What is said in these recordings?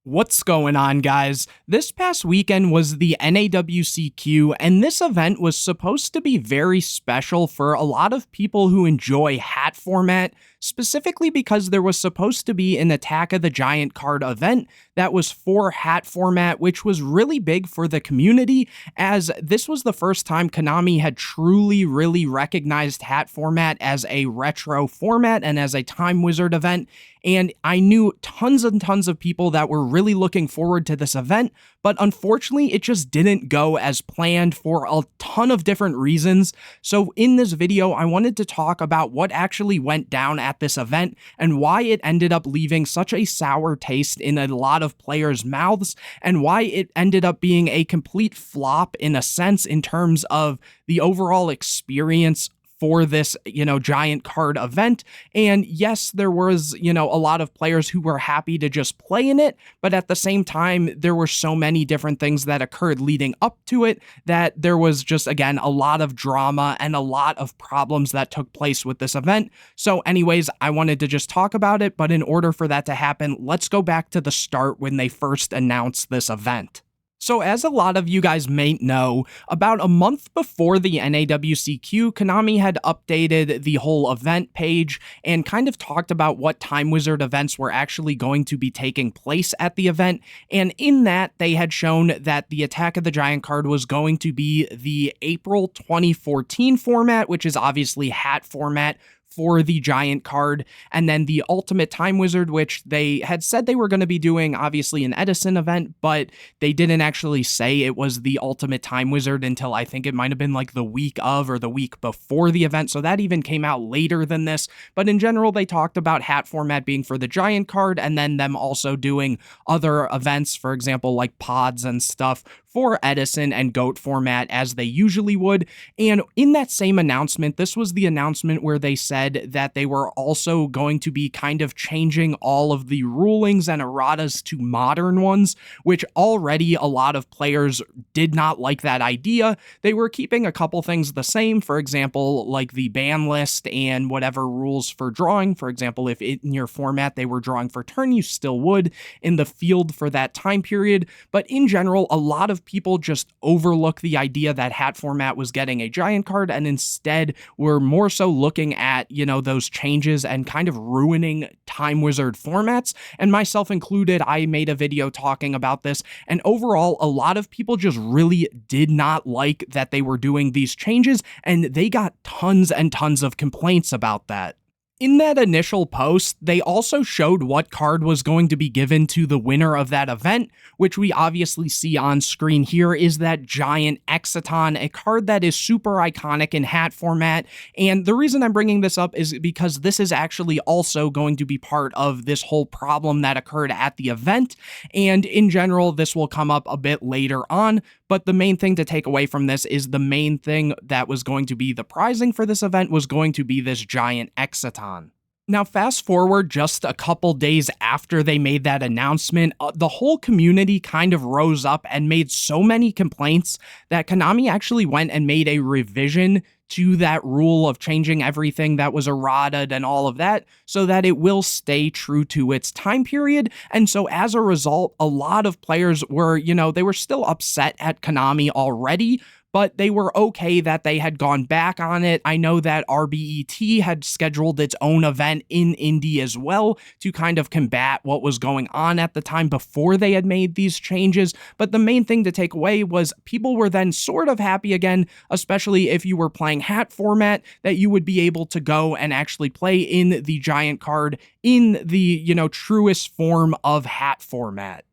What's going on, guys? This past weekend was the NAWCQ, and this event was supposed to be very special for a lot of people who enjoy H.A.T format, specifically because there was supposed to be an Attack of the Giant card event that was for H.A.T format, which was really big for the community, as this was the first time Konami had truly really recognized H.A.T format as a retro format and as a Time Wizard event. And I knew tons and tons of people that were really looking forward to this event, but unfortunately it just didn't go as planned for a ton of different reasons. So in this video, I wanted to talk about what actually went down at this event and why it ended up leaving such a sour taste in a lot of players' mouths, and why it ended up being a complete flop in a sense in terms of the overall experience for this, giant card event. And yes, there was, a lot of players who were happy to just play in it, but at the same time, there were so many different things that occurred leading up to it that there was just, again, a lot of drama and a lot of problems that took place with this event. So anyways, I wanted to just talk about it, but in order for that to happen, let's go back to the start when they first announced this event. So as a lot of you guys may know, about a month before the NAWCQ, Konami had updated the whole event page and kind of talked about what Time Wizard events were actually going to be taking place at the event. And in that, they had shown that the Attack of the Giant card was going to be the April 2014 format, which is obviously H.A.T format for the Giant card, and then the Ultimate Time Wizard, which they had said they were going to be doing, obviously, an Edison event, but they didn't actually say it was the Ultimate Time Wizard until I think it might have been like the week of or the week before the event, so that even came out later than this. But in general, they talked about H.A.T format being for the Giant card, and then them also doing other events, for example, like pods and stuff for Edison and GOAT format as they usually would. And in that same announcement, this was the announcement where they said that they were also going to be kind of changing all of the rulings and erratas to modern ones, which already a lot of players did not like that idea. They were keeping a couple things the same, for example, like the ban list and whatever rules for drawing. For example, if in your format they were drawing for turn, you still would in the field for that time period. But in general, a lot of people just overlook the idea that H.A.T format was getting a Giant card, and instead were more so looking at, those changes and kind of ruining Time Wizard formats. And myself included, I made a video talking about this, and overall, a lot of people just really did not like that they were doing these changes, and they got tons and tons of complaints about that. In that initial post, they also showed what card was going to be given to the winner of that event, which we obviously see on screen here is that giant H.A.T, a card that is super iconic in H.A.T format. And the reason I'm bringing this up is because this is actually also going to be part of this whole problem that occurred at the event. And in general, this will come up a bit later on. But the main thing to take away from this is the main thing that was going to be the prizing for this event was going to be this giant H.A.T. Now, fast forward just a couple days after they made that announcement, the whole community kind of rose up and made so many complaints that Konami actually went and made a revision to that rule of changing everything that was errataed and all of that so that it will stay true to its time period. And so as a result, a lot of players were, they were still upset at Konami already, but they were okay that they had gone back on it. I know that RBET had scheduled its own event in Indy as well to kind of combat what was going on at the time before they had made these changes. But the main thing to take away was people were then sort of happy again, especially if you were playing H.A.T format, that you would be able to go and actually play in the Giant card in the, truest form of H.A.T format.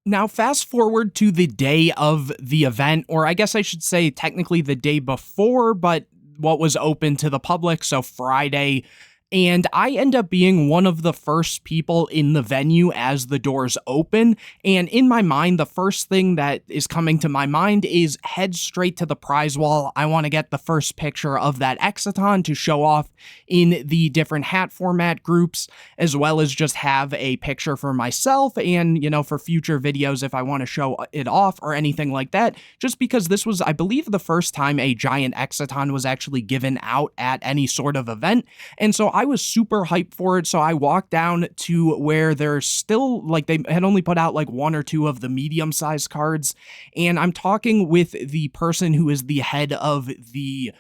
Now, fast forward to the day of the event, or I guess I should say technically the day before, but what was open to the public, so Friday. And I end up being one of the first people in the venue as the doors open. And in my mind, the first thing that is coming to my mind is head straight to the prize wall. I want to get the first picture of that H.A.T to show off in the different H.A.T format groups, as well as just have a picture for myself and, for future videos if I want to show it off or anything like that. Just because this was, I believe, the first time a giant H.A.T was actually given out at any sort of event. And so I was super hyped for it. So I walked down to where there's still, like, they had only put out like one or two of the medium-sized cards. And I'm talking with the person who is the head of the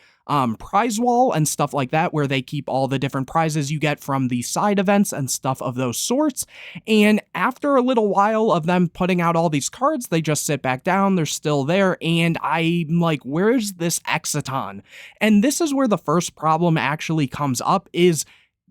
prize wall and stuff like that, where they keep all the different prizes you get from the side events and stuff of those sorts. And after a little while of them putting out all these cards, they just sit back down, they're still there, and I'm like, where's this H.A.T? And this is where the first problem actually comes up, is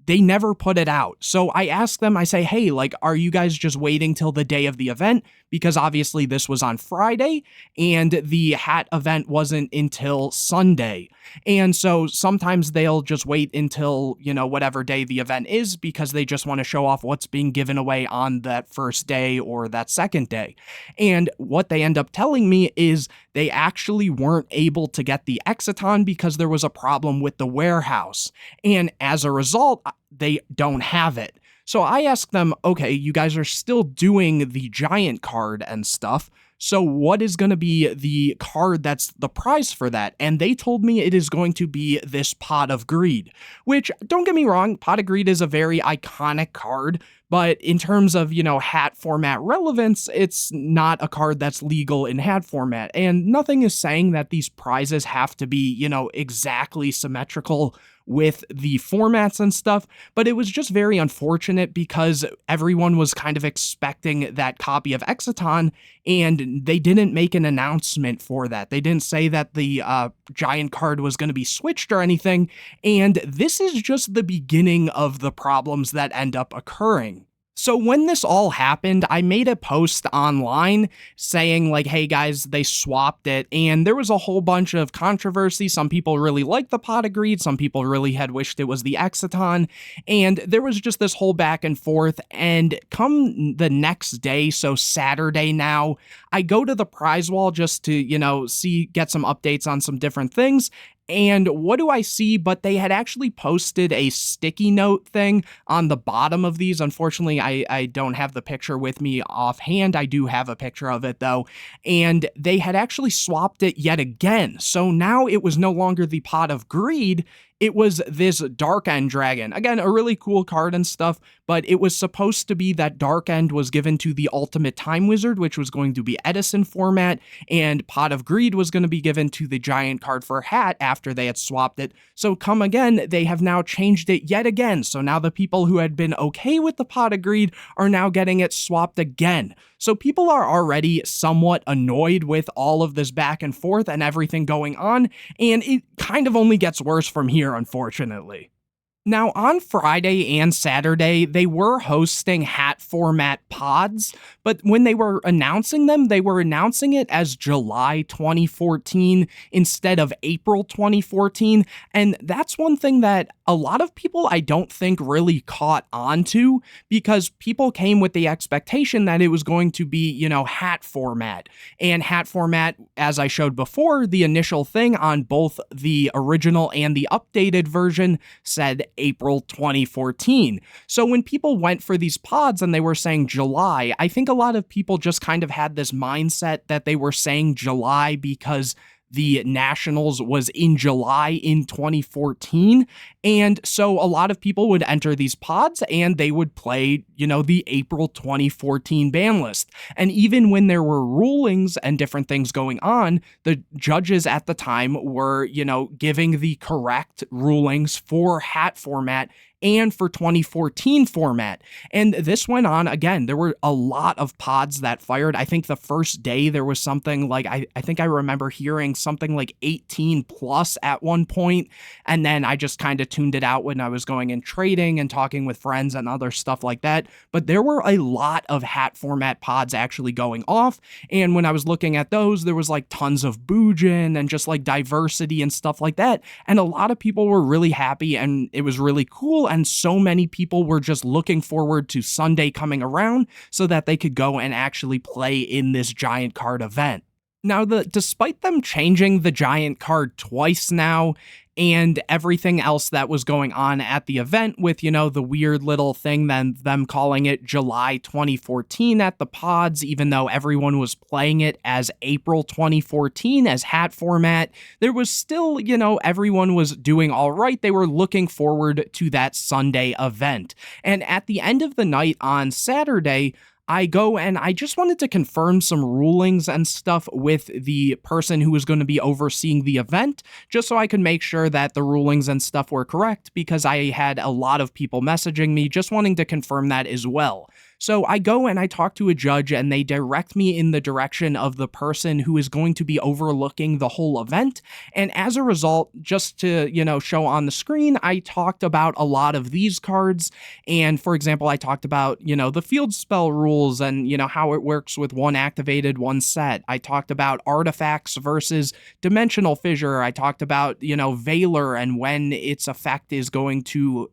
they never put it out. So I ask them, I say, hey, like, are you guys just waiting till the day of the event? Because obviously this was on Friday and the hat event wasn't until Sunday. And so sometimes they'll just wait until, you know, whatever day the event is, because they just want to show off what's being given away on that first day or that second day. And what they end up telling me is they actually weren't able to get the H.A.T because there was a problem with the warehouse. And as a result, they don't have it. So I asked them, okay, you guys are still doing the giant card and stuff, so what is going to be the card that's the prize for that? And they told me it is going to be this Pot of Greed, which, don't get me wrong, Pot of Greed is a very iconic card, but in terms of, you know, hat format relevance, it's not a card that's legal in hat format. And nothing is saying that these prizes have to be, you know, exactly symmetrical with the formats and stuff, but it was just very unfortunate because everyone was kind of expecting that copy of H.A.T, and they didn't make an announcement for that. They didn't say that the giant card was going to be switched or anything, and this is just the beginning of the problems that end up occurring. So when this all happened, I made a post online saying like, hey guys, they swapped it, and there was a whole bunch of controversy. Some people really liked the Pot of Greed, some people really had wished it was the H.A.T, and there was just this whole back and forth. And come the next day, so Saturday now, I go to the prize wall just to, you know, get some updates on some different things. And what do I see? But they had actually posted a sticky note thing on the bottom of these. Unfortunately, I don't have the picture with me offhand. I do have a picture of it though. And they had actually swapped it yet again. So now it was no longer the Pot of Greed. It was this Dark End Dragon. Again, a really cool card and stuff, but it was supposed to be that Dark End was given to the Ultimate Time Wizard, which was going to be Edison format, and Pot of Greed was going to be given to the giant card for Hat after they had swapped it. So come again, they have now changed it yet again. So now the people who had been okay with the Pot of Greed are now getting it swapped again. So people are already somewhat annoyed with all of this back and forth and everything going on, and it kind of only gets worse from here, unfortunately. Now, on Friday and Saturday, they were hosting hat format pods, but when they were announcing them, they were announcing it as July 2014 instead of April 2014, and that's one thing that a lot of people I don't think really caught on to, because people came with the expectation that it was going to be, you know, hat format. And hat format, as I showed before, the initial thing on both the original and the updated version said April 2014. So when people went for these pods and they were saying July, I think a lot of people just kind of had this mindset that they were saying July because the Nationals was in July in 2014. And so a lot of people would enter these pods and they would play, you know, the April 2014 ban list. And even when there were rulings and different things going on, the judges at the time were, you know, giving the correct rulings for hat format and for 2014 format. And this went on again. There were a lot of pods that fired. I think the first day there was something like, I think I remember hearing something like 18 plus at one point. And then I just kind of tuned it out when I was going and trading and talking with friends and other stuff like that. But there were a lot of hat format pods actually going off. And when I was looking at those, there was like tons of Bujin and just like diversity and stuff like that. And a lot of people were really happy and it was really cool. And so many people were just looking forward to Sunday coming around so that they could go and actually play in this giant card event. Now, despite them changing the giant card twice now, and everything else that was going on at the event with, the weird little thing, then them calling it July 2014 at the pods, even though everyone was playing it as April 2014 as hat format. There was still, everyone was doing all right. They were looking forward to that Sunday event. And at the end of the night on Saturday, I go and I just wanted to confirm some rulings and stuff with the person who was going to be overseeing the event, just so I could make sure that the rulings and stuff were correct, because I had a lot of people messaging me just wanting to confirm that as well. So I go and I talk to a judge, and they direct me in the direction of the person who is going to be overlooking the whole event. And as a result, just to, show on the screen, I talked about a lot of these cards. And for example, I talked about, the field spell rules and, how it works with one activated, one set. I talked about artifacts versus dimensional fissure. I talked about, Valor and when its effect is going to,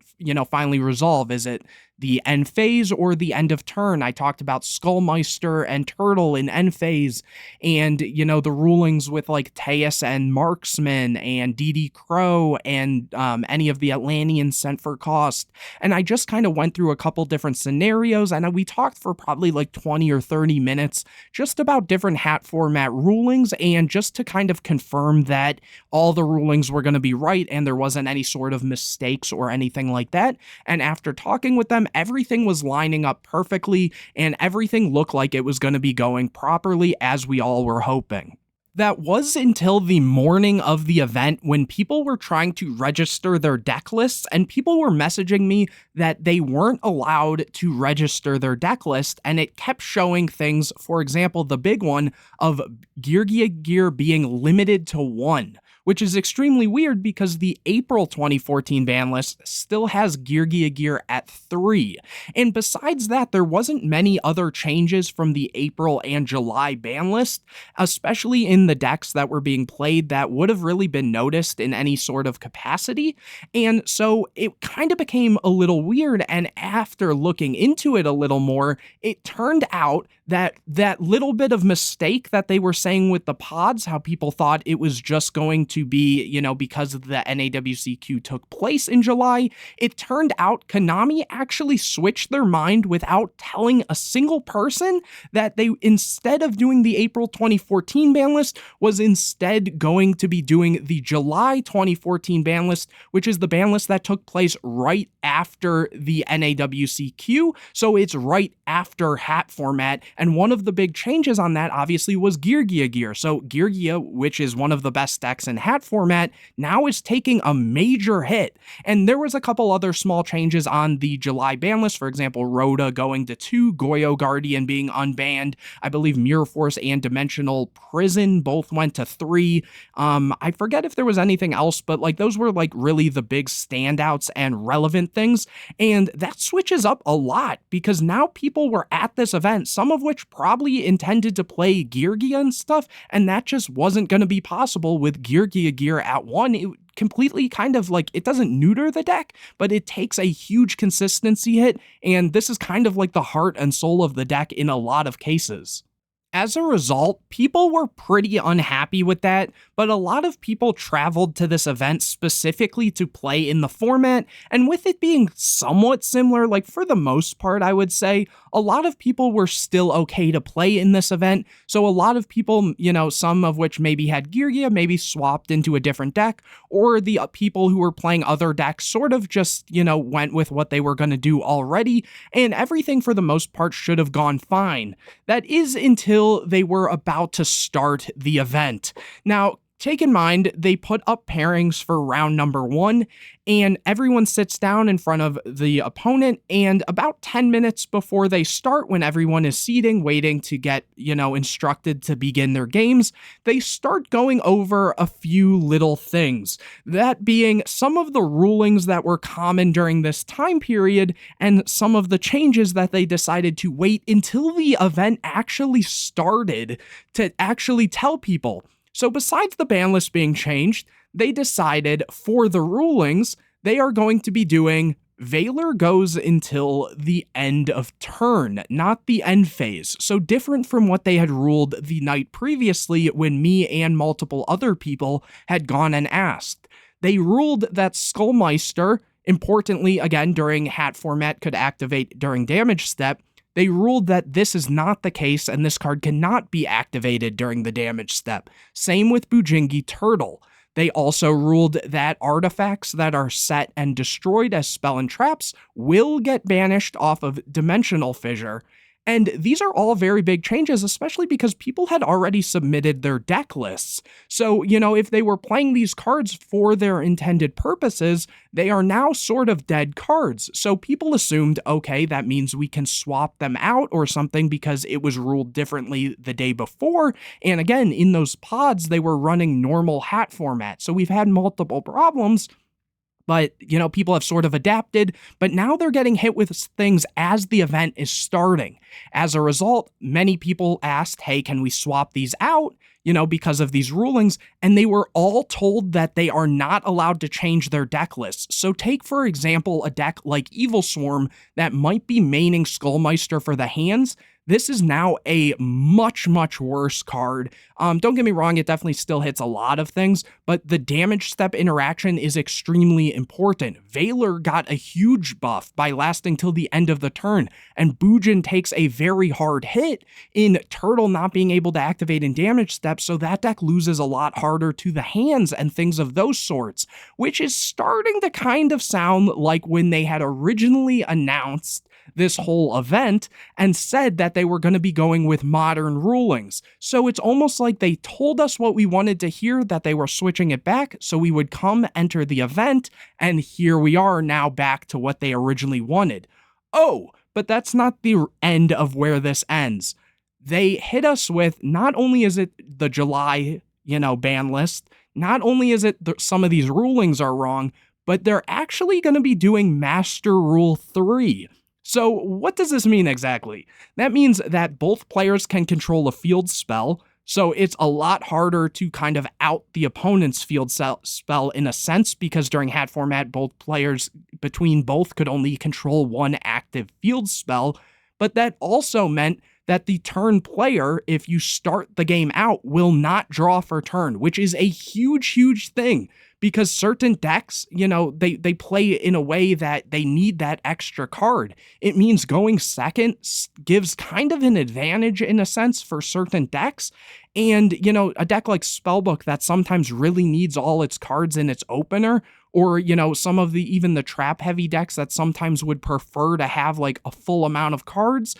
finally resolve. Is it the end phase or the end of turn? I talked about Skullmeister and Turtle in end phase, and, the rulings with like Teus and Marksman and DD Crow and any of the Atlanteans sent for cost. And I just kind of went through a couple different scenarios, and we talked for probably like 20 or 30 minutes just about different hat format rulings, and just to kind of confirm that all the rulings were going to be right and there wasn't any sort of mistakes or anything like that. And after talking with them, everything was lining up perfectly, and everything looked like it was going to be going properly as we all were hoping. That was until the morning of the event, when people were trying to register their deck lists, and people were messaging me that they weren't allowed to register their deck list, and it kept showing things, for example, the big one of Geargia gear being limited to 1. Which is extremely weird because the April 2014 ban list still has Geargia gear at 3. And besides that, there wasn't many other changes from the April and July ban list, especially in the decks that were being played that would have really been noticed in any sort of capacity. And so it kind of became a little weird, and after looking into it a little more, it turned out that that little bit of mistake that they were saying with the pods, how people thought it was just going to be, because the NAWCQ took place in July, it turned out Konami actually switched their mind without telling a single person, that they, instead of doing the April 2014 ban list, was instead going to be doing the July 2014 ban list, which is the ban list that took place right after the NAWCQ. So it's right after hat format. And one of the big changes on that, obviously, was Geargia gear. So Geargia, which is one of the best decks in hat format, now is taking a major hit. And there was a couple other small changes on the July ban list. For example, Rhoda going to 2, Goyo Guardian being unbanned. I believe Mirror Force and Dimensional Prison both went to 3. I forget if there was anything else, but like those were like really the big standouts and relevant things. And that switches up a lot, because now people were at this event, some of which probably intended to play Geargia and stuff, and that just wasn't going to be possible with Geargia gear at 1. It completely kind of like, it doesn't neuter the deck, but it takes a huge consistency hit, and this is kind of like the heart and soul of the deck in a lot of cases. As a result, people were pretty unhappy with that, but a lot of people traveled to this event specifically to play in the format, and with it being somewhat similar, like for the most part, I would say, a lot of people were still okay to play in this event. So a lot of people, some of which maybe had Geargia, maybe swapped into a different deck, or the people who were playing other decks sort of just, went with what they were going to do already, and everything for the most part should have gone fine. That is until they were about to start the event. Now, take in mind, they put up pairings for round number 1, and everyone sits down in front of the opponent, and about 10 minutes before they start, when everyone is seating, waiting to get, instructed to begin their games, they start going over a few little things. That being some of the rulings that were common during this time period, and some of the changes that they decided to wait until the event actually started to actually tell people. So besides the ban list being changed, they decided for the rulings, they are going to be doing Valor goes until the end of turn, not the end phase. So different from what they had ruled the night previously when me and multiple other people had gone and asked. they ruled that Skullmeister, importantly, again, during H.A.T format, could activate during damage step. They ruled that this is not the case, and this card cannot be activated during the damage step. Same with Bujin Turtle. They also ruled that artifacts that are set and destroyed as spell and traps will get banished off of Dimensional Fissure. And these are all very big changes, especially because people had already submitted their deck lists. So, if they were playing these cards for their intended purposes, they are now sort of dead cards. So people assumed, okay, that means we can swap them out or something because it was ruled differently the day before. And again, in those pods, they were running normal H.A.T format. So we've had multiple problems. But, people have sort of adapted, but now they're getting hit with things as the event is starting. As a result, many people asked, hey, can we swap these out? Because of these rulings, and they were all told that they are not allowed to change their deck lists. So take, for example, a deck like Evil Swarm that might be maining Skullmeister for the hands. This is now a much, much worse card. Don't get me wrong, it definitely still hits a lot of things, but the damage step interaction is extremely important. Valor got a huge buff by lasting till the end of the turn, and Bujin takes a very hard hit in Turtle not being able to activate in damage step, so that deck loses a lot harder to the hands and things of those sorts, which is starting to kind of sound like when they had originally announced this whole event and said that they were going to be going with modern rulings. So it's almost like they told us what we wanted to hear, that they were switching it back, so we would come enter the event, and here we are now back to what they originally wanted. Oh, but that's not the end of where this ends. They hit us with, not only is it the July, ban list, not only is it some of these rulings are wrong, but they're actually going to be doing Master Rule 3. So what does this mean exactly? That means that both players can control a field spell, so it's a lot harder to kind of out the opponent's field spell in a sense, because during H.A.T format, both players between both could only control one active field spell, but that also meant that the turn player, if you start the game out, will not draw for turn, which is a huge, huge thing. Because certain decks, they play in a way that they need that extra card. It means going second gives kind of an advantage in a sense for certain decks. And, a deck like Spellbook that sometimes really needs all its cards in its opener, or, some of even the trap-heavy decks that sometimes would prefer to have like a full amount of cards,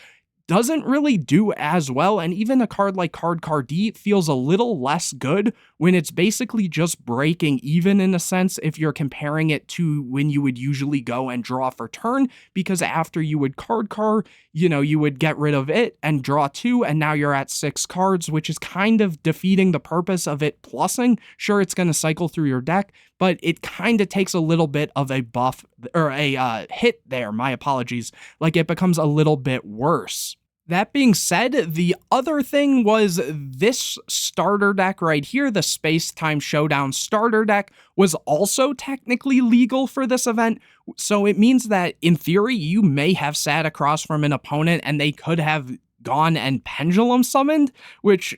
doesn't really do as well, and even a card like Cardi feels a little less good when it's basically just breaking even in a sense if you're comparing it to when you would usually go and draw for turn, because after you would card, you would get rid of it and draw 2, and now you're at 6 cards, which is kind of defeating the purpose of it plussing. Sure, it's going to cycle through your deck, but it kind of takes a little bit of a buff, or a hit there, my apologies, like it becomes a little bit worse. That being said, the other thing was this starter deck right here, the Space Time Showdown starter deck, was also technically legal for this event. So it means that, in theory, you may have sat across from an opponent and they could have gone and pendulum summoned, which,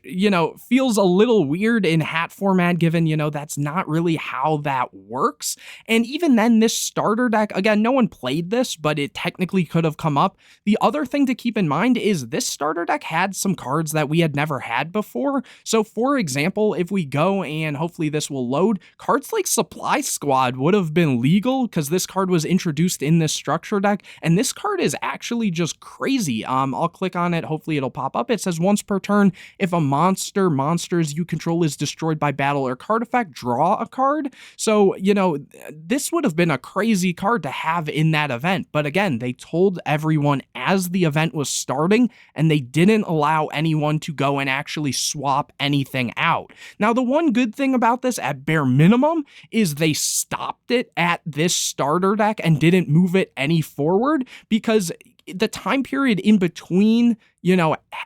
feels a little weird in H.A.T format, given, that's not really how that works. And even then, this starter deck, again, no one played this, but it technically could have come up. The other thing to keep in mind is this starter deck had some cards that we had never had before. So for example, if we go, and hopefully this will load, cards like Supply Squad would have been legal because this card was introduced in this structure deck, and this card is actually just crazy. I'll click on it. Hopefully it'll pop up. It says once per turn, if a monsters you control is destroyed by battle or card effect, draw a card. So, this would have been a crazy card to have in that event. But again, they told everyone as the event was starting, and they didn't allow anyone to go and actually swap anything out. Now, the one good thing about this, at bare minimum, is they stopped it at this starter deck and didn't move it any forward, because the time period in between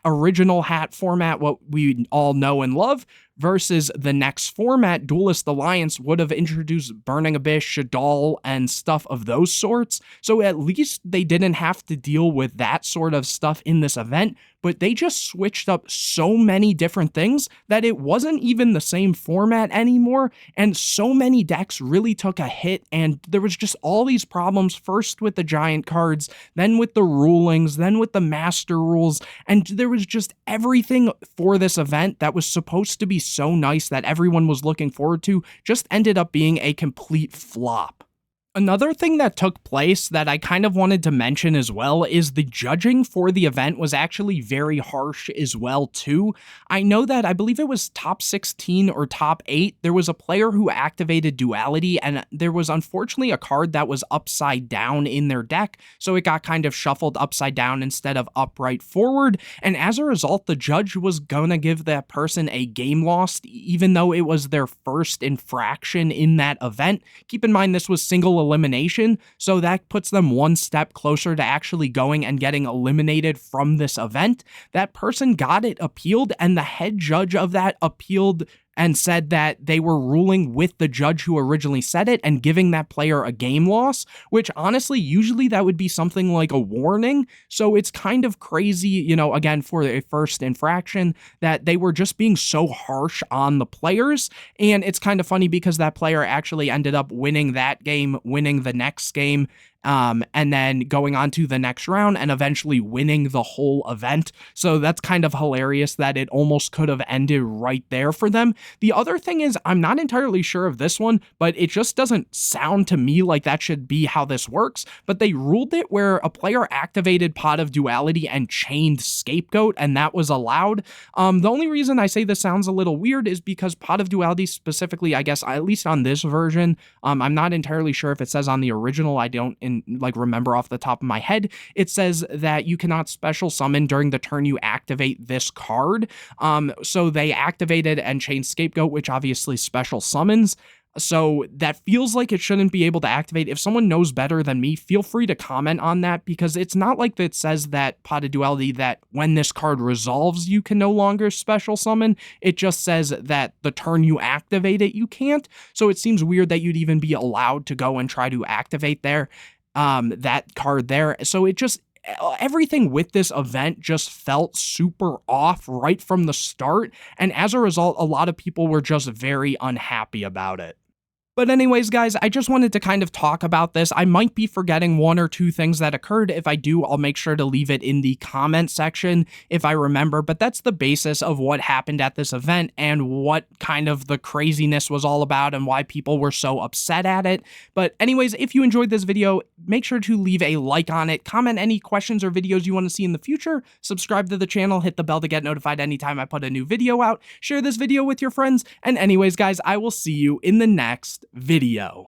original Hat format, what we all know and love, versus the next format, Duelist Alliance, would have introduced Burning Abyss, Shaddoll, and stuff of those sorts. So at least they didn't have to deal with that sort of stuff in this event, but they just switched up so many different things that it wasn't even the same format anymore, and so many decks really took a hit, and there was just all these problems, first with the giant cards, then with the rulings, then with the master rules, and there was just everything for this event that was supposed to be so nice that everyone was looking forward to just ended up being a complete flop. Another thing that took place that I kind of wanted to mention as well is the judging for the event was actually very harsh as well too. I know that I believe it was top 16 or top 8, there was a player who activated Duality, and there was unfortunately a card that was upside down in their deck, so it got kind of shuffled upside down instead of upright forward, and as a result the judge was gonna give that person a game lost even though it was their first infraction in that event. Keep in mind this was single elimination, so that puts them one step closer to actually going and getting eliminated from this event. That person got it appealed, and the head judge of that appealed and said that they were ruling with the judge who originally said it and giving that player a game loss, which honestly, usually that would be something like a warning. So it's kind of crazy, again, for a first infraction, that they were just being so harsh on the players. And it's kind of funny because that player actually ended up winning that game, winning the next game, and then going on to the next round and eventually winning the whole event. So that's kind of hilarious that it almost could have ended right there for them. The other thing is, I'm not entirely sure of this one, but it just doesn't sound to me like that should be how this works, but they ruled it where a player activated Pot of Duality and chained Scapegoat, and that was allowed. The only reason I say this sounds a little weird is because Pot of Duality specifically, I guess, at least on this version, I'm not entirely sure if it says on the original, I don't remember off the top of my head, it says that you cannot special summon during the turn you activate this card. So they activated and chained Scapegoat, which obviously special summons. So that feels like it shouldn't be able to activate. If someone knows better than me, feel free to comment on that, because it's not like it says that Pot of Duality that when this card resolves, you can no longer special summon. It just says that the turn you activate it, you can't. So it seems weird that you'd even be allowed to go and try to activate that card there. So it just, everything with this event just felt super off right from the start, and as a result, a lot of people were just very unhappy about it. But anyways, guys, I just wanted to kind of talk about this. I might be forgetting one or two things that occurred. If I do, I'll make sure to leave it in the comment section if I remember, but that's the basis of what happened at this event and what kind of the craziness was all about and why people were so upset at it. But anyways, if you enjoyed this video, make sure to leave a like on it, comment any questions or videos you want to see in the future, subscribe to the channel, hit the bell to get notified anytime I put a new video out, share this video with your friends, and anyways, guys, I will see you in the next video.